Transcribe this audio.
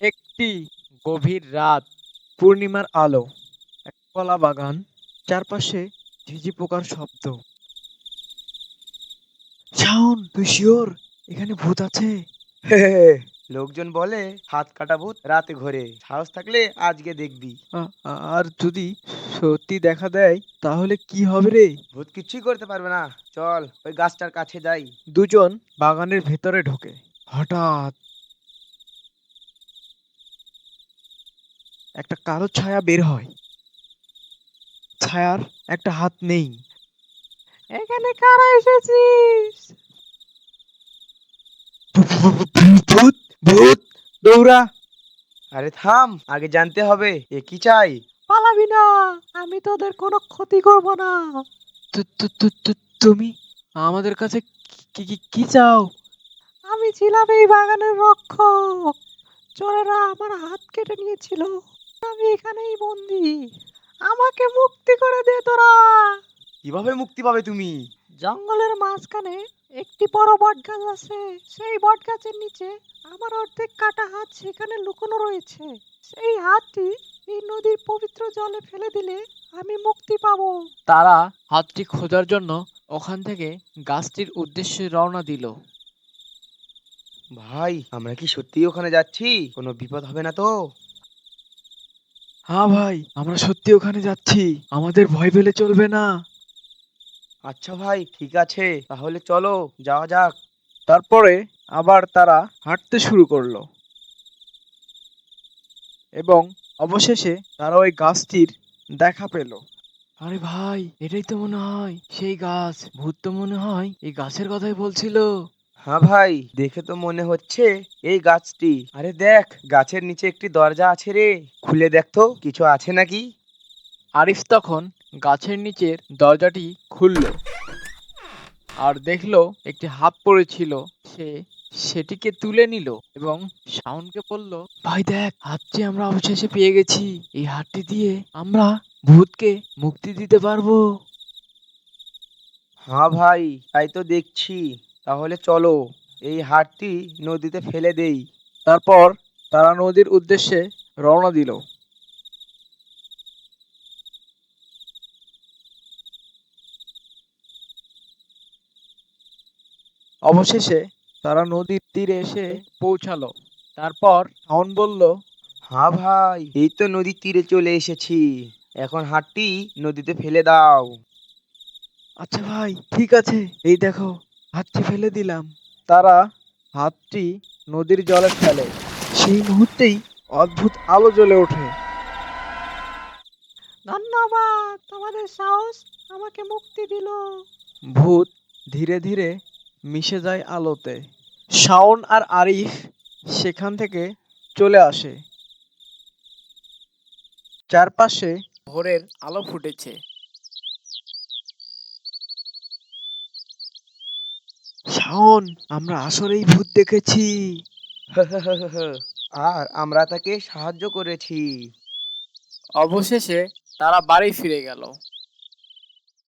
একটি গভীর রাত, পূর্ণিমার আলো, এক কলা বাগান, চারপাশে ঝিঝি পোকার শব্দ। শাওন, তুই শিওর এখানে ভূত আছে? লোকজন বলে হাত কাটা ভূত রাতে ঘোরে, সাহস থাকলে আজকে দেখবি। আর যদি সত্যি দেখা দেয় তাহলে কি হবে রে? ভূত কিছুই করতে পারবে না, চল ওই গাছটার কাছে যাই। দুজন বাগানের ভেতরে ঢোকে। হঠাৎ একটা কালো ছায়া বের হয়। ছায়ার একটা হাত নেই। এখানে কারা এসেছিস? ভূত, ভূত, দৌড়া! আরে থাম, আগে জানতে হবে এ কি চাই। পালাবি না, আমি তোদের কোনো ক্ষতি করব না। তুমি আমাদের কাছে কি কি কি চাও? আমি ছিলাম এই বাগানের রক্ষক। চোরেরা আমার হাত কেটে নিয়েছিল। আমি এখানেই বন্দি। আমাকে মুক্তি করে দে তোরা। কিভাবে মুক্তি পাবে তুমি? জঙ্গলের মাঝখানে একটি বড় বটগাছ আছে। সেই বটগাছের নিচে আমার অর্ধেক কাটা হাত সেখানে লুকোনো রয়েছে। সেই হাতটি এই নদীর পবিত্র জলে ফেলে দিলে আমি মুক্তি পাবো। তারা হাতটি খোঁজার জন্য ওখান থেকে গাছটির উদ্দেশ্যে রওনা দিল। ভাই, আমরা কি সত্যি ওখানে যাচ্ছি? কোনো বিপদ হবে না তো? হ্যাঁ ভাই, আমরা সত্যি ওখানে যাচ্ছি। আমাদের ভয় পেলে চলবে না। আচ্ছা ভাই, ঠিক আছে, তাহলে চলো যাওয়া যাক। তারপরে আবার তারা হাঁটতে শুরু করলো এবং অবশেষে তারা ওই গাছটির দেখা পেল। আরে ভাই, এটাই তো মনে হয় সেই গাছ। ভূত তো মনে হয় এই গাছের কথাই বলছিল। হ্যাঁ ভাই, দেখে তো মনে হচ্ছে এই গাছটি। আরে দেখ, গাছের নিচে একটি দরজা আছে রে, খুলে দেখ তো কিছু আছে নাকি। আরিফ তখন গাছের নিচের দরজাটি খুলল আর দেখলো একটি হাত পড়েছিল। সে সেটিকে তুলে নিল এবং শাওনকে বলল, ভাই দেখ, হাতটি আমরা অবশেষে পেয়ে গেছি। এই হাতটি দিয়ে আমরা ভূতকে মুক্তি দিতে পারবো। হ্যাঁ ভাই, তাই তো দেখছি। তাহলে চলো এই হাড়টি নদীতে ফেলে দেই। তারপর তারা নদীর উদ্দেশ্যে রওনা দিল। অবশেষে তারা নদীর তীরে এসে পৌঁছালো। তারপর শাওন বলল, হ্যাঁ ভাই, এই তো নদীর তীরে চলে এসেছি। এখন হাড়টি নদীতে ফেলে দাও। আচ্ছা ভাই, ঠিক আছে, এই দেখো, হাতটি ফেলে দিলাম। তারা হাতটি নদীর জলে ফেলে। সেই মুহূর্তেই অদ্ভুত আলো জ্বলে ওঠে। ধন্যবাদ, তোমাদের সাহস আমাকে মুক্তি দিল। ভূত ধীরে ধীরে মিশে যায় আলোতে। শাওন আর আরিফ সেখান থেকে চলে আসে। চারপাশে ভোরের আলো ফুটেছে। শাওন, আমরা আসলেই ভূত দেখেছি। আর আমরা তাকে সাহায্য করেছি। অবশেষে তারা বাড়ি ফিরে গেল।